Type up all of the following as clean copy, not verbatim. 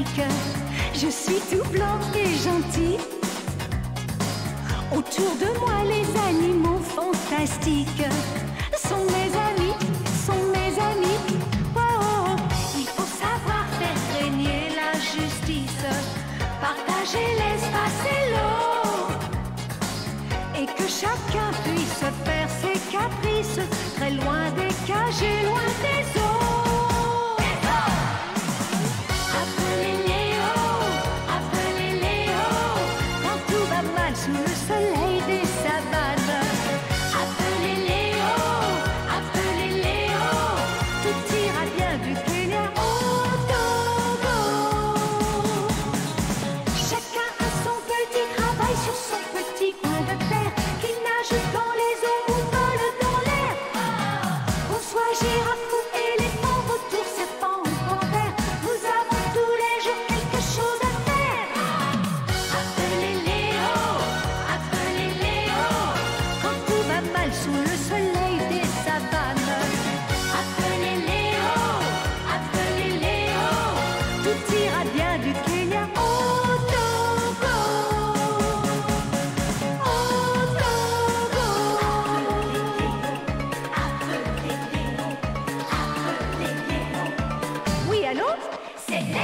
fantastique. Je suis tout blanc et gentil. Autour de moi, les animaux fantastiques sont mes amis, sont mes amis. Oh, oh. Il faut savoir faire régner la justice, partager l'espace et l'eau, et que chacun puisse faire ses caprices, très loin des cages et loin des eaux. Sous le soleil des savanes, appelez Léo, tout ira bien du Kenya au Togo. Chacun a son petit travail sur son petit coin de terre, qui nage dans les eaux ou vole dans l'air. Qu'on soit girafe ou éléphant, vautour, serpent ou panthère, nous avons tous les jours quelque chose à faire. Appelez Léo, quand tout va mal sous le soleil des savanes. Appelez Léo, tout ira bien du Kenya au Togo. Au Togo. Appelez Léo. Oui, allô? C'est Léo.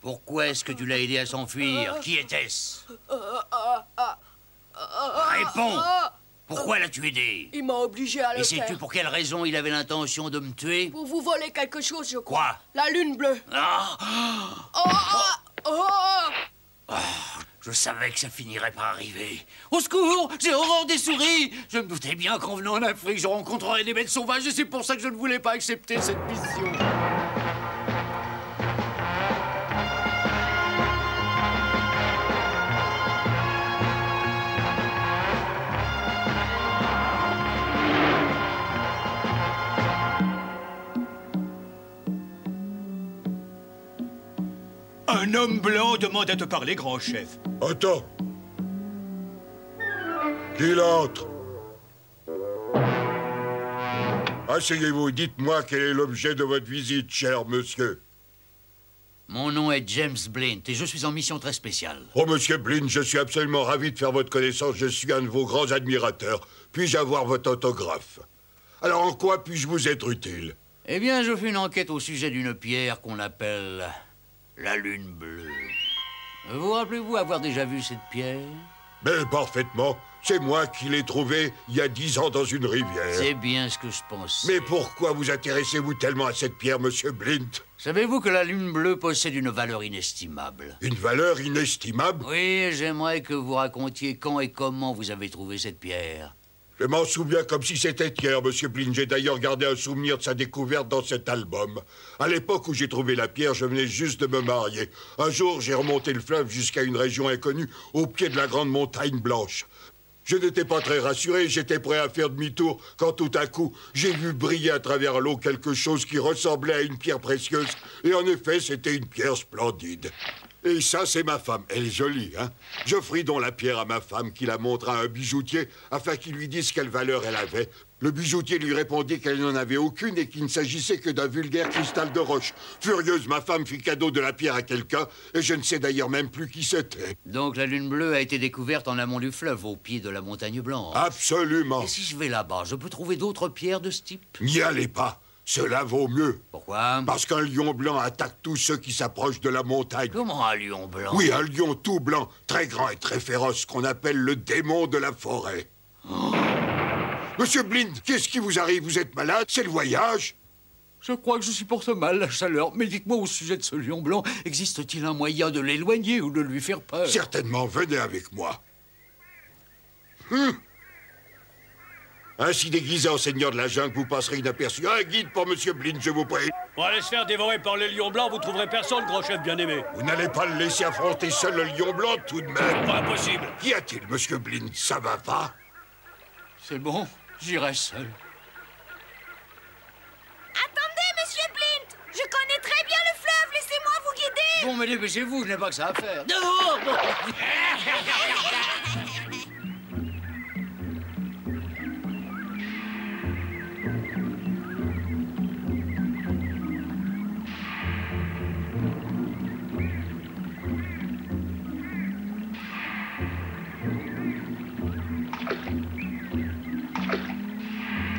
Pourquoi est-ce que tu l'as aidé à s'enfuir? Qui était-ce? Réponds! Pourquoi l'as-tu aidé? Il m'a obligé à le Et faire. sais-tu pour quelle raison il avait l'intention de me tuer? Pour vous voler quelque chose, je crois. Quoi? La lune bleue. Ah! Je savais que ça finirait par arriver. Au secours! J'ai horreur des souris! Je me doutais bien qu'en venant en Afrique, je rencontrerais des bêtes sauvages et c'est pour ça que je ne voulais pas accepter cette mission. Un homme blanc demande à te parler, grand chef. Attends. Qu'il entre. Asseyez-vous, dites-moi quel est l'objet de votre visite, cher monsieur. Mon nom est James Blint et je suis en mission très spéciale. Oh, monsieur Blint, je suis absolument ravi de faire votre connaissance. Je suis un de vos grands admirateurs. Puis-je avoir votre autographe? Alors, en quoi puis-je vous être utile? Eh bien, je fais une enquête au sujet d'une pierre qu'on appelle la Lune Bleue. Vous rappelez-vous avoir déjà vu cette pierre? Mais parfaitement. C'est moi qui l'ai trouvée il y a 10 ans dans une rivière. C'est bien ce que je pense. Mais pourquoi vous intéressez-vous tellement à cette pierre, monsieur Blint? Savez-vous que la Lune Bleue possède une valeur inestimable? Une valeur inestimable? Oui, j'aimerais que vous racontiez quand et comment vous avez trouvé cette pierre. Je m'en souviens comme si c'était hier, monsieur Blint. J'ai d'ailleurs gardé un souvenir de sa découverte dans cet album. À l'époque où j'ai trouvé la pierre, je venais juste de me marier. Un jour, j'ai remonté le fleuve jusqu'à une région inconnue, au pied de la grande montagne blanche. Je n'étais pas très rassuré, j'étais prêt à faire demi-tour, quand tout à coup, j'ai vu briller à travers l'eau quelque chose qui ressemblait à une pierre précieuse. Et en effet, c'était une pierre splendide. Et ça, c'est ma femme. Elle est jolie, hein? J'offris donc la pierre à ma femme, qui la montra à un bijoutier, afin qu'il lui dise quelle valeur elle avait. Le bijoutier lui répondit qu'elle n'en avait aucune et qu'il ne s'agissait que d'un vulgaire cristal de roche. Furieuse, ma femme fit cadeau de la pierre à quelqu'un, et je ne sais d'ailleurs même plus qui c'était. Donc la Lune Bleue a été découverte en amont du fleuve, au pied de la montagne blanche. Absolument. Et si je vais là-bas, je peux trouver d'autres pierres de ce type? N'y allez pas. Cela vaut mieux. Pourquoi? Parce qu'un lion blanc attaque tous ceux qui s'approchent de la montagne. Comment un lion blanc? Oui, un lion tout blanc, très grand et très féroce, qu'on appelle le démon de la forêt. Oh. Monsieur Blind, qu'est-ce qui vous arrive? Vous êtes malade? C'est le voyage? Je crois que je supporte mal la chaleur. Mais dites-moi, au sujet de ce lion blanc, existe-t-il un moyen de l'éloigner ou de lui faire peur? Certainement, venez avec moi. Ainsi déguisé en seigneur de la jungle, vous passerez inaperçu. Un guide pour Monsieur Blind, je vous prie. Pour aller se faire dévorer par les lions blancs, vous trouverez personne, grand chef bien-aimé. Vous n'allez pas le laisser affronter seul le lion blanc, tout de même. Pas impossible. Qu'y a-t-il, Monsieur Blind? Ça va pas? C'est bon, j'irai seul. Attendez, monsieur Blind! Je connais très bien le fleuve, laissez-moi vous guider! Bon, mais dépêchez-vous, je n'ai pas que ça à faire. Non.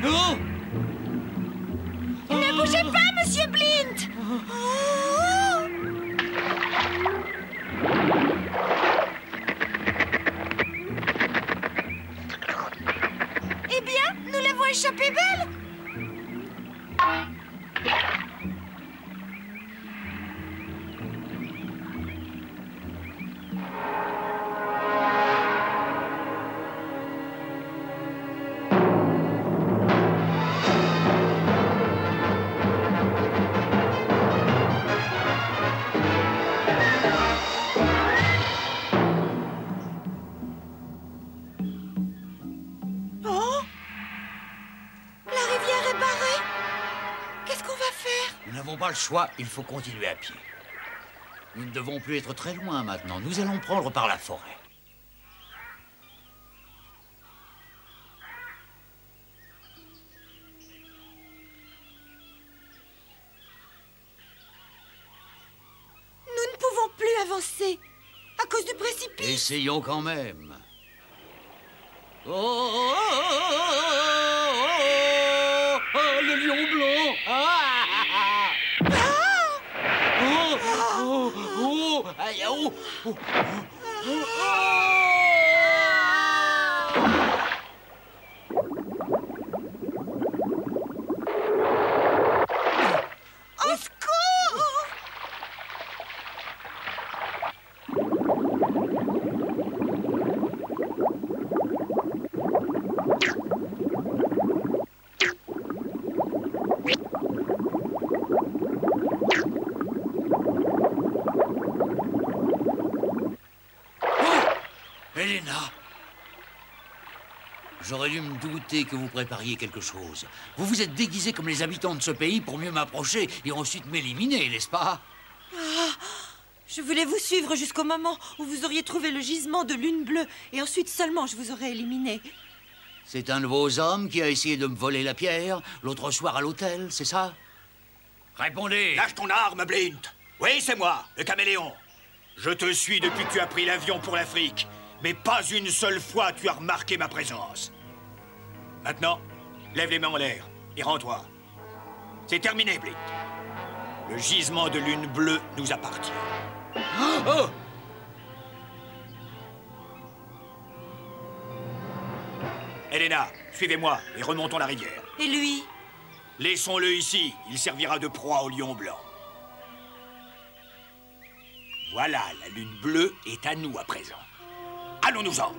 Oh! Ne bougez pas, monsieur Blind! Oh! Eh bien, nous l'avons échappé belle! Nous n'avons pas le choix, il faut continuer à pied. Nous ne devons plus être très loin maintenant. Nous allons prendre par la forêt. Nous ne pouvons plus avancer à cause du précipice. Essayons quand même. Oh, oh, oh, oh, oh, oh, le lion blanc. Oh, oh, oh, aïe, oh, oh, Au secours! Elena! J'aurais dû me douter que vous prépariez quelque chose. Vous vous êtes déguisé comme les habitants de ce pays pour mieux m'approcher et ensuite m'éliminer, n'est-ce pas? Je voulais vous suivre jusqu'au moment où vous auriez trouvé le gisement de lune bleue et ensuite seulement je vous aurais éliminé. C'est un de vos hommes qui a essayé de me voler la pierre l'autre soir à l'hôtel, c'est ça? Répondez! Lâche ton arme, Blind. Oui, c'est moi, le caméléon. Je te suis depuis que tu as pris l'avion pour l'Afrique. Mais pas une seule fois tu as remarqué ma présence. Maintenant, lève les mains en l'air et rends-toi. C'est terminé, Blind. Le gisement de lune bleue nous appartient. Oh! Elena, suivez-moi et remontons la rivière. Et lui? Laissons-le ici, il servira de proie au lion blanc. Voilà, la lune bleue est à nous à présent. Allons-nous-en.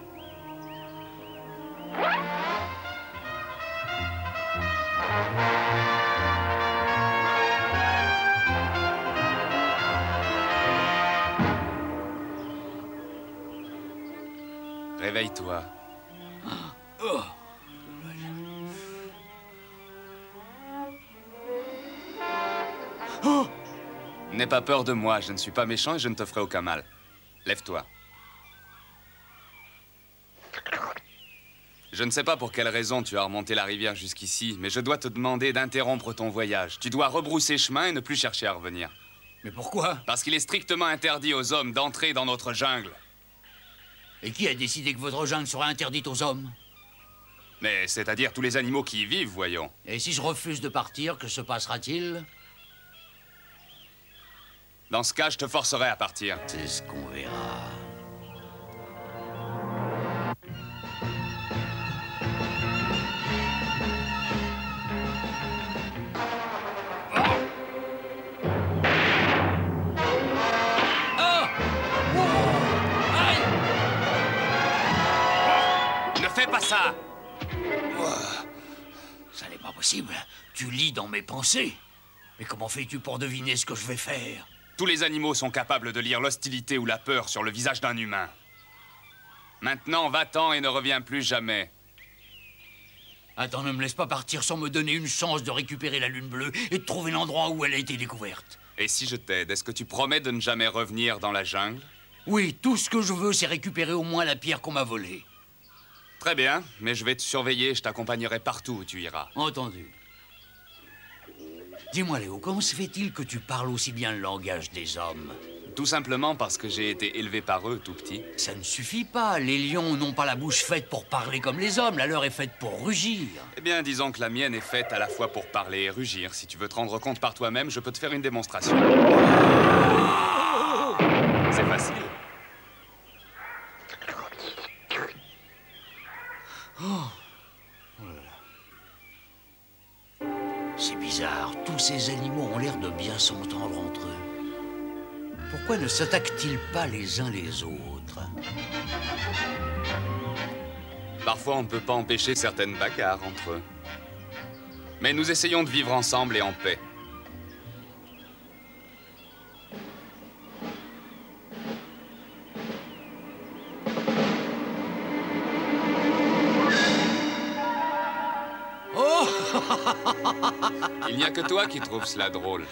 Réveille-toi. N'aie pas peur de moi, je ne suis pas méchant et je ne te ferai aucun mal. Lève-toi. Je ne sais pas pour quelle raison tu as remonté la rivière jusqu'ici, mais je dois te demander d'interrompre ton voyage. Tu dois rebrousser chemin et ne plus chercher à revenir. Mais pourquoi? Parce qu'il est strictement interdit aux hommes d'entrer dans notre jungle. Et qui a décidé que votre jungle sera interdite aux hommes? Mais c'est-à-dire tous les animaux qui y vivent, voyons. Et si je refuse de partir, que se passera-t-il? Dans ce cas, je te forcerai à partir. C'est ce qu'on verra. Fais pas ça! Ça n'est pas possible. Tu lis dans mes pensées. Mais comment fais-tu pour deviner ce que je vais faire? Tous les animaux sont capables de lire l'hostilité ou la peur sur le visage d'un humain. Maintenant, va-t'en et ne reviens plus jamais. Attends, ne me laisse pas partir sans me donner une chance de récupérer la lune bleue et de trouver l'endroit où elle a été découverte. Et si je t'aide, est-ce que tu promets de ne jamais revenir dans la jungle? Oui, tout ce que je veux, c'est récupérer au moins la pierre qu'on m'a volée. Très bien, mais je vais te surveiller, je t'accompagnerai partout où tu iras. Entendu. Dis-moi, Léo, comment se fait-il que tu parles aussi bien le langage des hommes? Tout simplement parce que j'ai été élevé par eux tout petit. Ça ne suffit pas. Les lions n'ont pas la bouche faite pour parler comme les hommes. La leur est faite pour rugir. Eh bien, disons que la mienne est faite à la fois pour parler et rugir. Si tu veux te rendre compte par toi-même, je peux te faire une démonstration. C'est facile. C'est bizarre, tous ces animaux ont l'air de bien s'entendre entre eux. Pourquoi ne s'attaquent-ils pas les uns les autres? Parfois, on ne peut pas empêcher certaines bagarres entre eux. Mais nous essayons de vivre ensemble et en paix. Il n'y a que toi qui trouves cela drôle.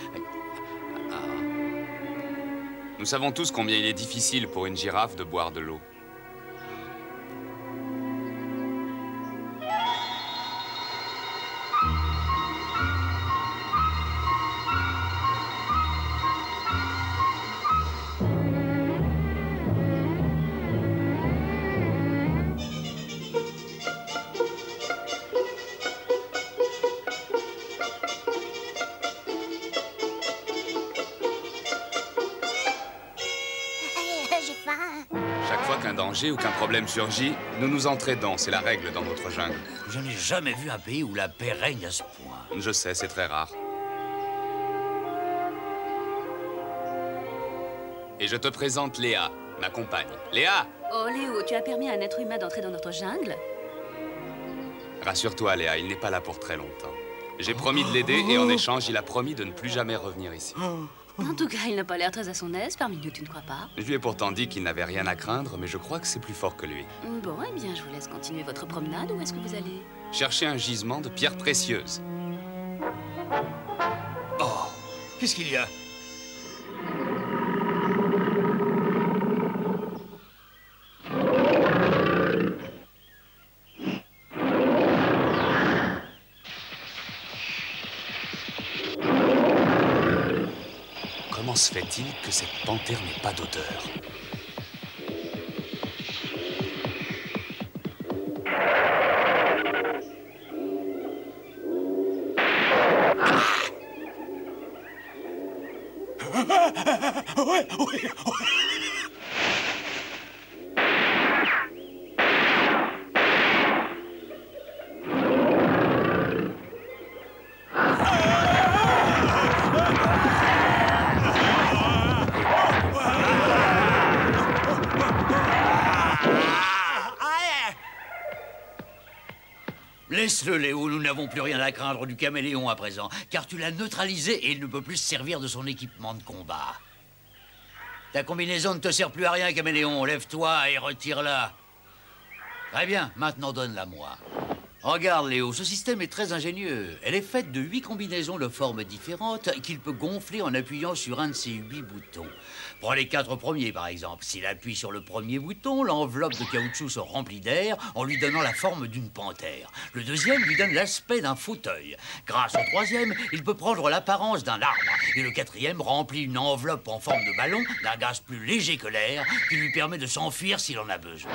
Nous savons tous combien il est difficile pour une girafe de boire de l'eau. Chaque fois qu'un danger ou qu'un problème surgit, nous nous entraidons. C'est la règle dans notre jungle. Je n'ai jamais vu un pays où la paix règne à ce point. Je sais, c'est très rare. Et je te présente Léa, ma compagne. Léa! Oh, Léo, tu as permis à un être humain d'entrer dans notre jungle? Rassure-toi, Léa, il n'est pas là pour très longtemps. J'ai promis de l'aider et en échange, il a promis de ne plus jamais revenir ici. En tout cas, il n'a pas l'air très à son aise parmi nous, tu ne crois pas? Je lui ai pourtant dit qu'il n'avait rien à craindre, mais je crois que c'est plus fort que lui. Bon, eh bien, je vous laisse continuer votre promenade. Où est-ce que vous allez? Chercher un gisement de pierres précieuses. Oh, qu'est-ce qu'il y a? Comment se fait-il que cette panthère n'ait pas d'odeur? Laisse-le, Léo, nous n'avons plus rien à craindre du caméléon à présent, car tu l'as neutralisé et il ne peut plus se servir de son équipement de combat. Ta combinaison ne te sert plus à rien, caméléon. Lève-toi et retire-la. Très bien, maintenant donne-la-moi. Regarde, Léo, ce système est très ingénieux. Elle est faite de 8 combinaisons de formes différentes qu'il peut gonfler en appuyant sur un de ces 8 boutons. Prends les 4 premiers, par exemple. S'il appuie sur le premier bouton, l'enveloppe de caoutchouc se remplit d'air en lui donnant la forme d'une panthère. Le deuxième lui donne l'aspect d'un fauteuil. Grâce au troisième, il peut prendre l'apparence d'un arbre. Et le quatrième remplit une enveloppe en forme de ballon d'un gaz plus léger que l'air qui lui permet de s'enfuir s'il en a besoin.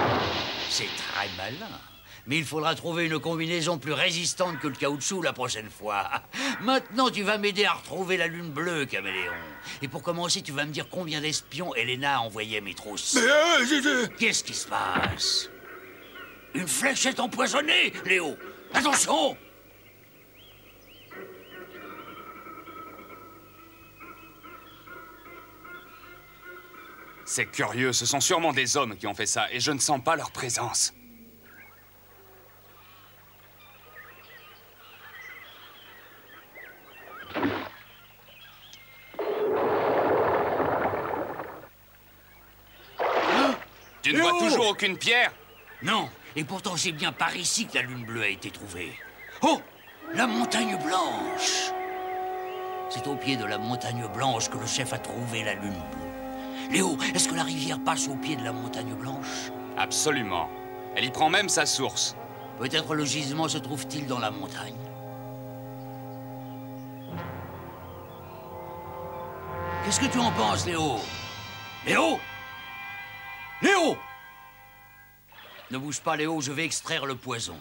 C'est très malin. Mais il faudra trouver une combinaison plus résistante que le caoutchouc la prochaine fois. Maintenant, tu vas m'aider à retrouver la lune bleue, caméléon. Et pour commencer, tu vas me dire combien d'espions Elena a envoyé à mes trousses. Qu'est-ce qui se passe? Une fléchette empoisonnée, Léo. Attention! C'est curieux, ce sont sûrement des hommes qui ont fait ça, et je ne sens pas leur présence. Tu ne vois toujours aucune pierre? Non, et pourtant c'est bien par ici que la lune bleue a été trouvée. Oh! La montagne blanche! C'est au pied de la montagne blanche que le chef a trouvé la lune bleue. Léo, est-ce que la rivière passe au pied de la montagne blanche? Absolument. Elle y prend même sa source. Peut-être le gisement se trouve-t-il dans la montagne. Qu'est-ce que tu en penses, Léo? Léo? Léo! Ne bouge pas, Léo, je vais extraire le poison.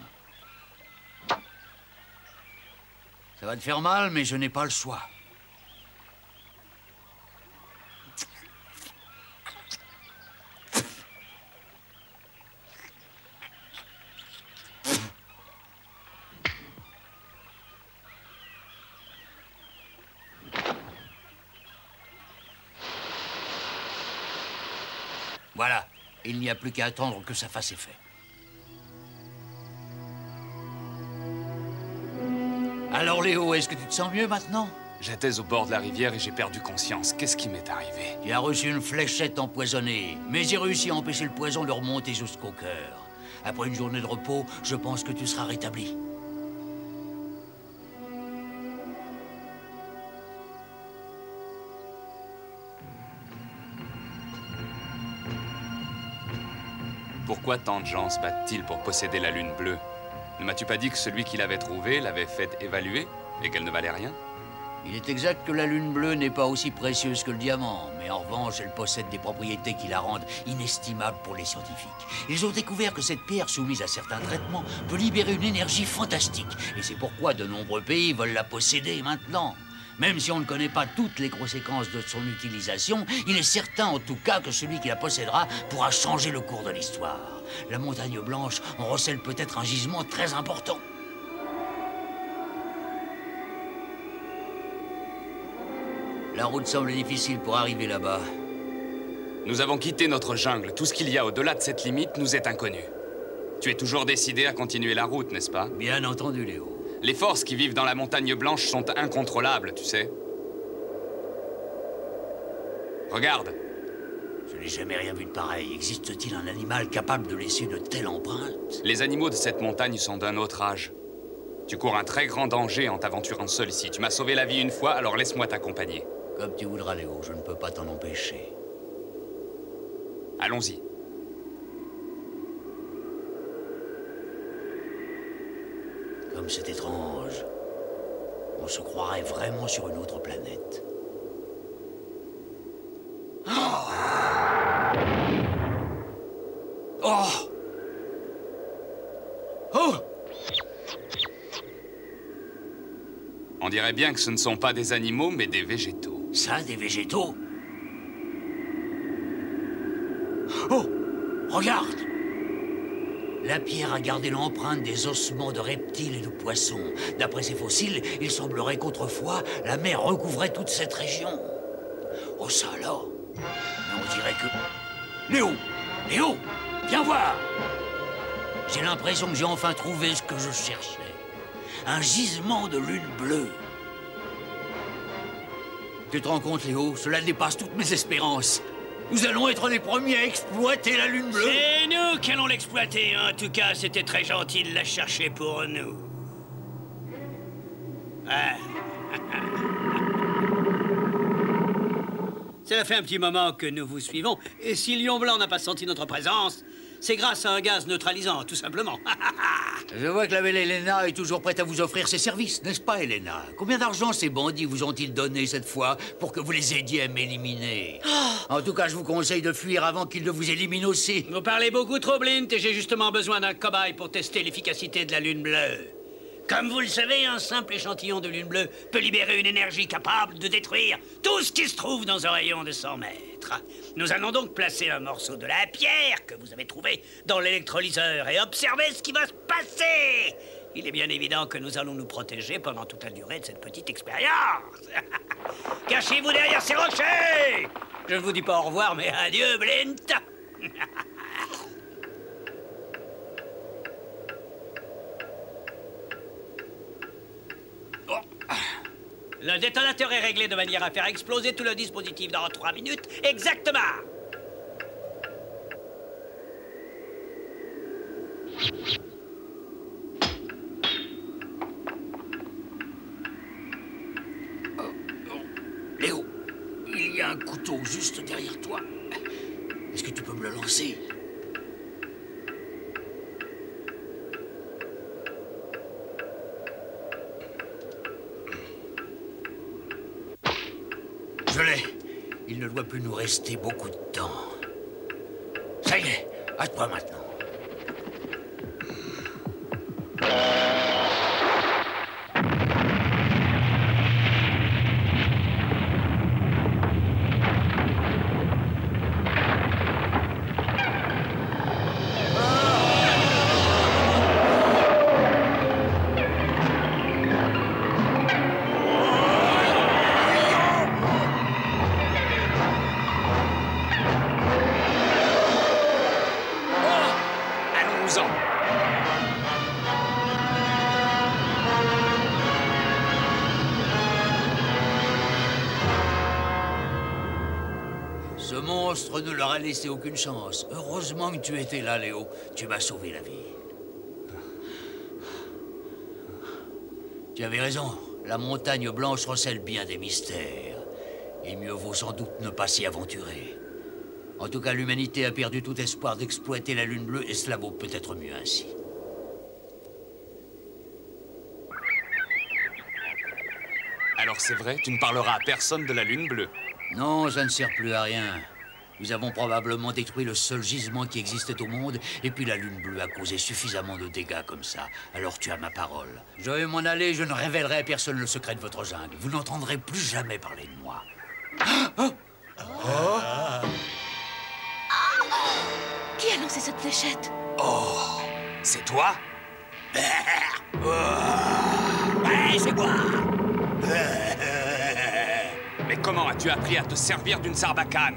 Ça va te faire mal, mais je n'ai pas le choix. Voilà, il n'y a plus qu'à attendre que ça fasse effet. Alors Léo, est-ce que tu te sens mieux maintenant? J'étais au bord de la rivière et j'ai perdu conscience. Qu'est-ce qui m'est arrivé? Tu as reçu une fléchette empoisonnée, mais j'ai réussi à empêcher le poison de remonter jusqu'au cœur. Après une journée de repos, je pense que tu seras rétabli. Pourquoi tant de gens se battent-ils pour posséder la lune bleue? Ne m'as-tu pas dit que celui qui l'avait trouvée l'avait fait évaluer et qu'elle ne valait rien? Il est exact que la lune bleue n'est pas aussi précieuse que le diamant, mais en revanche, elle possède des propriétés qui la rendent inestimable pour les scientifiques. Ils ont découvert que cette pierre, soumise à certains traitements, peut libérer une énergie fantastique. Et c'est pourquoi de nombreux pays veulent la posséder maintenant. Même si on ne connaît pas toutes les conséquences de son utilisation, il est certain en tout cas que celui qui la possédera pourra changer le cours de l'histoire. La montagne blanche en recèle peut-être un gisement très important. La route semble difficile pour arriver là-bas. Nous avons quitté notre jungle. Tout ce qu'il y a au-delà de cette limite nous est inconnu. Tu es toujours décidé à continuer la route, n'est-ce pas? Bien entendu, Léo. Les forces qui vivent dans la montagne blanche sont incontrôlables, tu sais. Regarde. Je n'ai jamais rien vu de pareil. Existe-t-il un animal capable de laisser une telle empreinte? Les animaux de cette montagne sont d'un autre âge. Tu cours un très grand danger en t'aventurant seul ici. Tu m'as sauvé la vie une fois, alors laisse-moi t'accompagner. Comme tu voudras, Léo. Je ne peux pas t'en empêcher. Allons-y. Comme c'est étrange. On se croirait vraiment sur une autre planète. Oh! Oh! Oh! On dirait bien que ce ne sont pas des animaux, mais des végétaux. Ça, des végétaux? Oh! Regarde! La pierre a gardé l'empreinte des ossements de reptiles et de poissons. D'après ces fossiles, il semblerait qu'autrefois, la mer recouvrait toute cette région. Oh, ça alors! Mais on dirait que... Léo! Léo! Viens voir! J'ai l'impression que j'ai enfin trouvé ce que je cherchais. Un gisement de lune bleue. Tu te rends compte, Léo? Cela dépasse toutes mes espérances. Nous allons être les premiers à exploiter la lune bleue. C'est nous qui allons l'exploiter. En tout cas, c'était très gentil de la chercher pour nous. Ah. Cela fait un petit moment que nous vous suivons. Et si Lion Blanc n'a pas senti notre présence, C'est grâce à un gaz neutralisant, tout simplement. Je vois que la belle Elena est toujours prête à vous offrir ses services, n'est-ce pas, Elena? Combien d'argent ces bandits vous ont-ils donné cette fois pour que vous les aidiez à m'éliminer? En tout cas, je vous conseille de fuir avant qu'ils ne vous éliminent aussi. Vous parlez beaucoup trop, Blint, et j'ai justement besoin d'un cobaye pour tester l'efficacité de la lune bleue. Comme vous le savez, un simple échantillon de lune bleue peut libérer une énergie capable de détruire tout ce qui se trouve dans un rayon de 100 mètres. Nous allons donc placer un morceau de la pierre que vous avez trouvé dans l'électrolyseur et observer ce qui va se passer. Il est bien évident que nous allons nous protéger pendant toute la durée de cette petite expérience. Cachez-vous derrière ces rochers. Je ne vous dis pas au revoir, mais adieu, Blint. Le détonateur est réglé de manière à faire exploser tout le dispositif dans 3 minutes exactement. Léo, il y a un couteau juste derrière toi. Est-ce que tu peux me le lancer? Je l'ai. Il ne doit plus nous rester beaucoup de temps. Ça y est, à toi maintenant. Ce monstre ne leur a laissé aucune chance. Heureusement que tu étais là, Léo. Tu m'as sauvé la vie. Tu avais raison. La montagne blanche recèle bien des mystères. Et mieux vaut sans doute ne pas s'y aventurer. En tout cas, l'humanité a perdu tout espoir d'exploiter la lune bleue et cela vaut peut-être mieux ainsi. Alors c'est vrai, tu ne parleras à personne de la lune bleue? Non, ça ne sert plus à rien. Nous avons probablement détruit le seul gisement qui existait au monde, et puis la lune bleue a causé suffisamment de dégâts comme ça. Alors tu as ma parole. Je vais m'en aller, je ne révélerai à personne le secret de votre jungle. Vous n'entendrez plus jamais parler de moi. Qui a lancé cette fléchette? Oh, c'est toi? Ouais, c'est moi. Mais comment as-tu appris à te servir d'une sarbacane?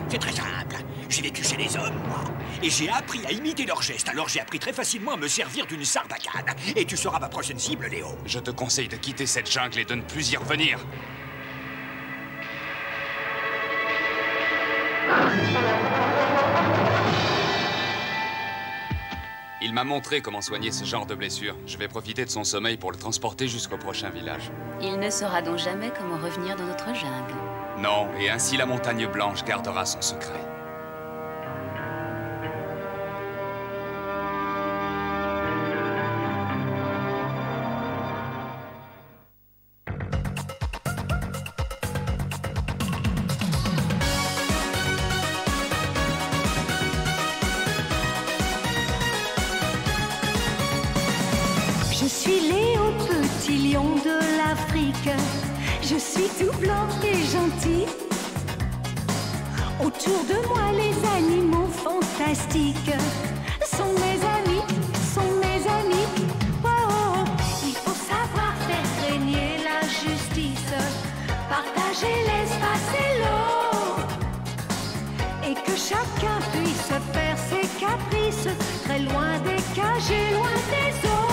C'est très simple. J'ai vécu chez les hommes, moi. Et j'ai appris à imiter leurs gestes. Alors j'ai appris très facilement à me servir d'une sarbacane. Et tu seras ma prochaine cible, Léo. Je te conseille de quitter cette jungle et de ne plus y revenir. Il m'a montré comment soigner ce genre de blessure. Je vais profiter de son sommeil pour le transporter jusqu'au prochain village. Il ne saura donc jamais comment revenir dans notre jungle. Non, et ainsi la montagne blanche gardera son secret. Je suis Léo, petit lion de l'Afrique. Je suis tout blanc et gentil. Autour de moi, les animaux fantastiques sont mes amis, sont mes amis. Oh, oh, il faut savoir faire régner la justice, partager l'espace et l'eau, et que chacun puisse faire ses caprices, très loin des cages et loin des eaux.